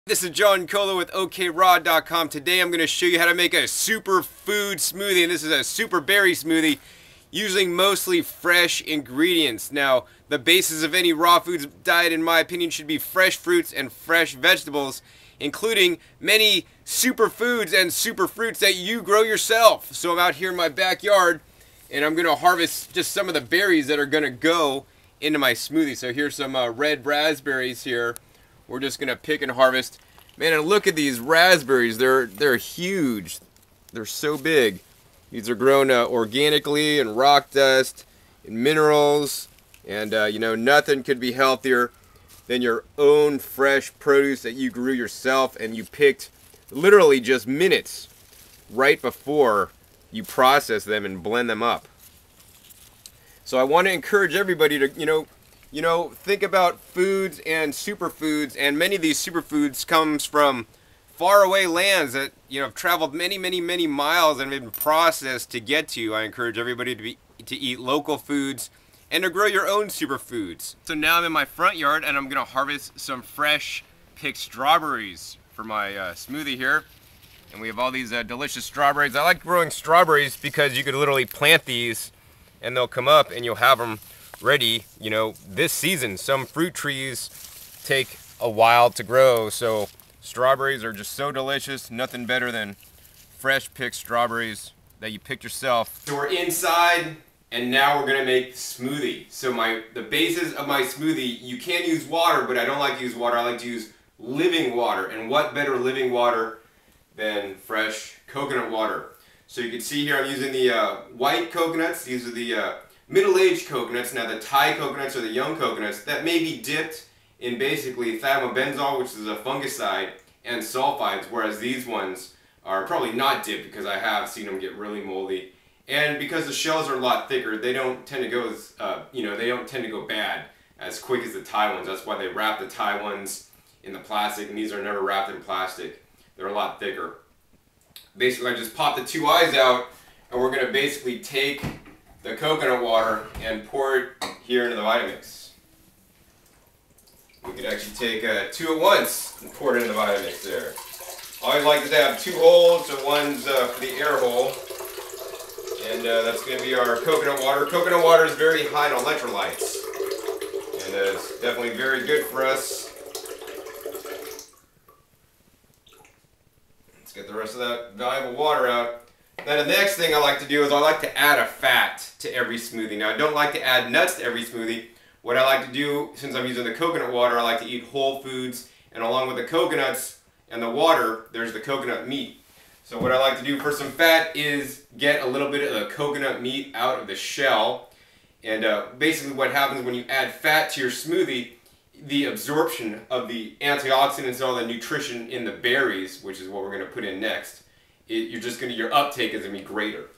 This is John Colo with OKRaw.com. Today I'm going to show you how to make a superfood smoothie, and this is a super berry smoothie using mostly fresh ingredients. Now, the basis of any raw foods diet, in my opinion, should be fresh fruits and fresh vegetables, including many superfoods and super fruits that you grow yourself. So I'm out here in my backyard, and I'm going to harvest just some of the berries that are going to go into my smoothie. So here's some red raspberries here. We're just gonna pick and harvest. Man, and look at these raspberries. They're huge. They're so big. These are grown organically in rock dust, in minerals, and you know, nothing could be healthier than your own fresh produce that you grew yourself and you picked literally just minutes right before you process them and blend them up. So I want to encourage everybody to, think about foods and superfoods, and many of these superfoods comes from faraway lands that have traveled many miles and been processed to get to you. I encourage everybody to eat local foods and to grow your own superfoods. So now I'm in my front yard and I'm gonna harvest some fresh picked strawberries for my smoothie here. And we have all these delicious strawberries. I like growing strawberries because you could literally plant these and they'll come up and you'll have them ready, this season. Some fruit trees take a while to grow, so strawberries are just so delicious. Nothing better than fresh picked strawberries that you picked yourself. So we're inside, and now we're gonna make smoothie. So the basis of my smoothie, you can use water, but I don't like to use water. I like to use living water, and what better living water than fresh coconut water? So you can see here I'm using the white coconuts. These are the middle-aged coconuts. Now the Thai coconuts are the young coconuts that may be dipped in basically thiamabenzol, which is a fungicide, and sulfides, whereas these ones are probably not dipped because I have seen them get really moldy. And because the shells are a lot thicker, they don't tend to go as, they don't tend to go bad as quick as the Thai ones. That's why they wrap the Thai ones in the plastic, and these are never wrapped in plastic. They're a lot thicker. Basically, I just pop the two eyes out, and we're going to basically take the coconut water and pour it here into the Vitamix. We could actually take two at once and pour it into the Vitamix there. I always like to have two holes, so one's for the air hole, and that's going to be our coconut water. Coconut water is very high in electrolytes, and it's definitely very good for us. Let's get the rest of that valuable water out. Now the next thing I like to do is I like to add a fat to every smoothie. Now I don't like to add nuts to every smoothie. What I like to do, since I'm using the coconut water, I like to eat whole foods, and along with the coconuts and the water, there's the coconut meat. So what I like to do for some fat is get a little bit of the coconut meat out of the shell. And basically what happens when you add fat to your smoothie, the absorption of the antioxidants and all the nutrition in the berries, which is what we're going to put in next, your uptake is going to be greater.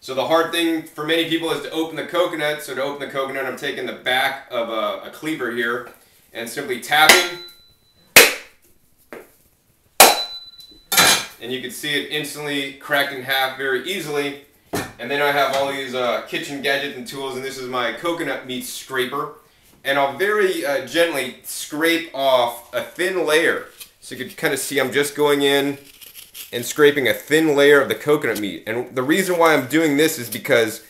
So the hard thing for many people is to open the coconut. So to open the coconut, I'm taking the back of a cleaver here and simply tapping. And you can see it instantly cracked in half very easily. And then I have all these kitchen gadgets and tools, and this is my coconut meat scraper. And I'll very gently scrape off a thin layer. So you can kind of see I'm just going in and scraping a thin layer of the coconut meat. And the reason why I'm doing this is because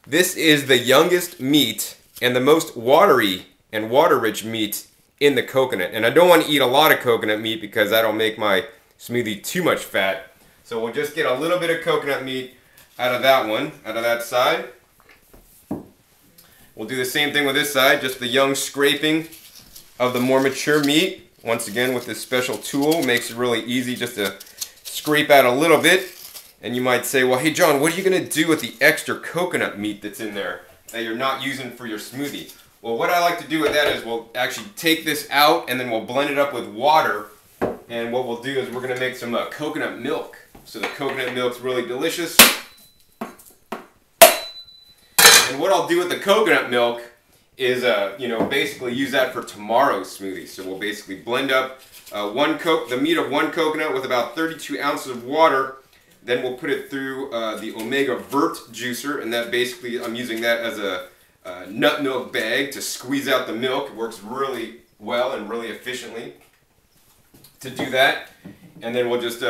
this is the youngest meat and the most watery and water-rich meat in the coconut. And I don't want to eat a lot of coconut meat because that'll make my smoothie too much fat. So we'll just get a little bit of coconut meat out of that one, out of that side. We'll do the same thing with this side, just the young scraping of the more mature meat. Once again, with this special tool, makes it really easy just to scrape out a little bit. And you might say, well, hey John, what are you going to do with the extra coconut meat that's in there that you're not using for your smoothie? Well, what I like to do with that is we'll actually take this out and then we'll blend it up with water. And what we'll do is we're going to make some coconut milk. So the coconut milk's really delicious. And what I'll do with the coconut milk is, basically use that for tomorrow's smoothie. So we'll basically blend up the meat of one coconut with about 32 ounces of water. Then we'll put it through the Omega Vert juicer, and that basically, I'm using that as a nut milk bag to squeeze out the milk. It works really well and really efficiently. to do that. And then we'll just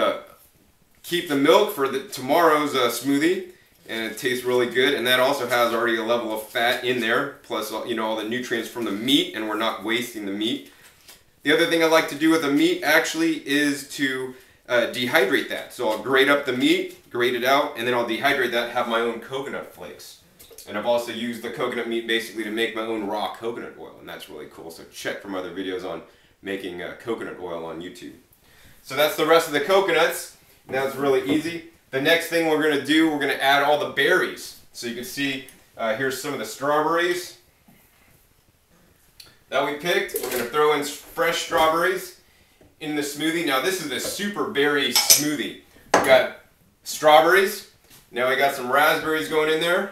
keep the milk for tomorrow's smoothie, and it tastes really good. And that also has already a level of fat in there, plus all the nutrients from the meat, and we're not wasting the meat. The other thing I like to do with the meat actually is to dehydrate that. So I'll grate up the meat, grate it out, and then I'll dehydrate that, have my own coconut flakes. And I've also used the coconut meat basically to make my own raw coconut oil, and that's really cool. So check for my other videos on making coconut oil on YouTube. So that's the rest of the coconuts. Now it's really easy. The next thing we're going to do, we're going to add all the berries. So you can see here's some of the strawberries that we picked. We're going to throw in fresh strawberries in the smoothie. Now this is a super berry smoothie. We've got strawberries. Now we got some raspberries going in there.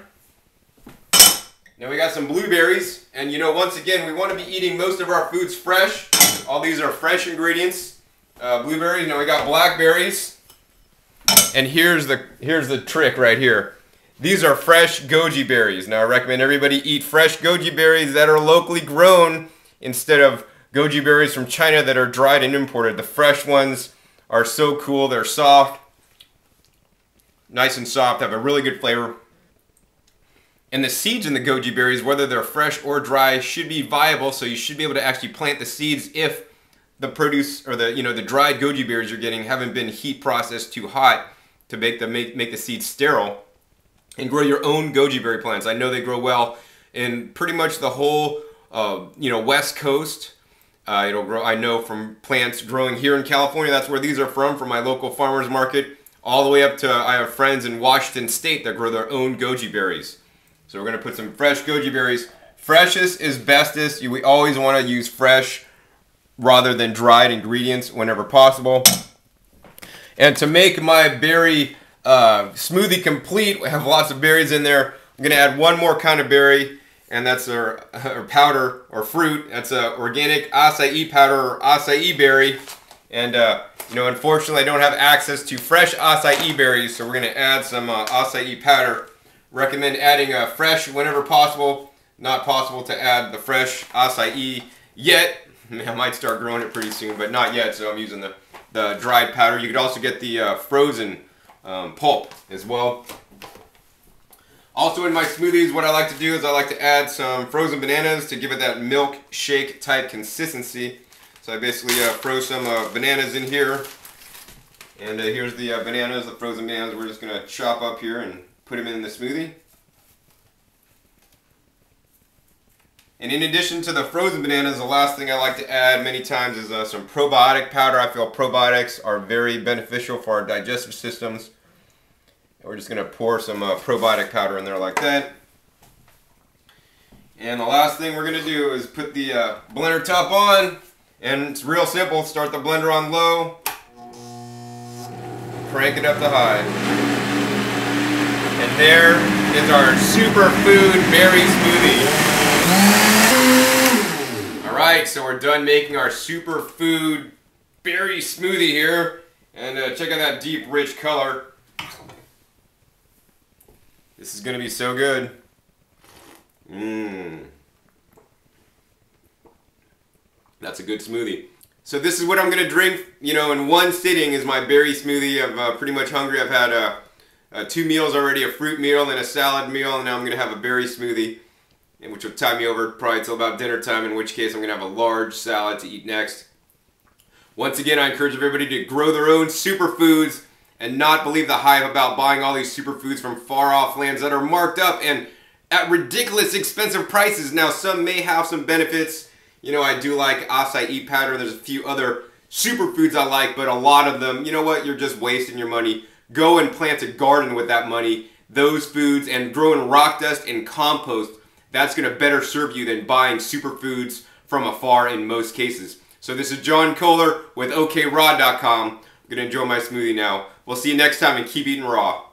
Now we got some blueberries, and once again, we want to be eating most of our foods fresh. All these are fresh ingredients. Blueberries. Now we got blackberries, and here's the trick right here. These are fresh goji berries. Now I recommend everybody eat fresh goji berries that are locally grown instead of goji berries from China that are dried and imported. The fresh ones are so cool. They're soft, nice and soft, have a really good flavor. And the seeds in the goji berries, whether they're fresh or dry, should be viable. So you should be able to actually plant the seeds if the produce or the dried goji berries you're getting haven't been heat processed too hot to make the seeds sterile, and grow your own goji berry plants. I know they grow well in pretty much the whole West Coast. It'll grow. I know from plants growing here in California. That's where these are from my local farmers market, all the way up to I have friends in Washington State that grow their own goji berries. So we're going to put some fresh goji berries. Freshest is bestest. We always want to use fresh rather than dried ingredients whenever possible. And to make my berry smoothie complete, we have lots of berries in there. I'm going to add one more kind of berry, and that's our powder or fruit. That's organic acai powder or acai berry. And unfortunately I don't have access to fresh acai berries, so we're going to add some acai powder. Recommend adding fresh whenever possible. Not possible to add the fresh acai yet. I might start growing it pretty soon, but not yet, so I'm using the dried powder. You could also get the frozen pulp as well. Also in my smoothies, what I like to do is I like to add some frozen bananas to give it that milkshake type consistency. So I basically froze some bananas in here. And here's the bananas, the frozen bananas. We're just going to chop up here and put them in the smoothie. And in addition to the frozen bananas, the last thing I like to add many times is some probiotic powder. I feel probiotics are very beneficial for our digestive systems. And we're just going to pour some probiotic powder in there like that. And the last thing we're going to do is put the blender top on. And it's real simple. Start the blender on low. Crank it up to high. And there is our superfood berry smoothie. Alright, so we're done making our superfood berry smoothie here. And check out that deep, rich color. This is going to be so good. That's a good smoothie. So this is what I'm going to drink, in one sitting is my berry smoothie. I'm pretty much hungry. I've had 2 meals already, a fruit meal and a salad meal, and now I'm going to have a berry smoothie, which will time me over probably till about dinner time, in which case I'm going to have a large salad to eat next. Once again, I encourage everybody to grow their own superfoods and not believe the hype about buying all these superfoods from far-off lands that are marked up and at ridiculous expensive prices. Now, some may have some benefits. I do like acai powder. There's a few other superfoods I like, but a lot of them, you're just wasting your money. Go and plant a garden with that money, those foods, and growing rock dust and compost. That's going to better serve you than buying superfoods from afar in most cases. So this is John Kohler with OKRaw.com. I'm going to enjoy my smoothie now. We'll see you next time, and keep eating raw.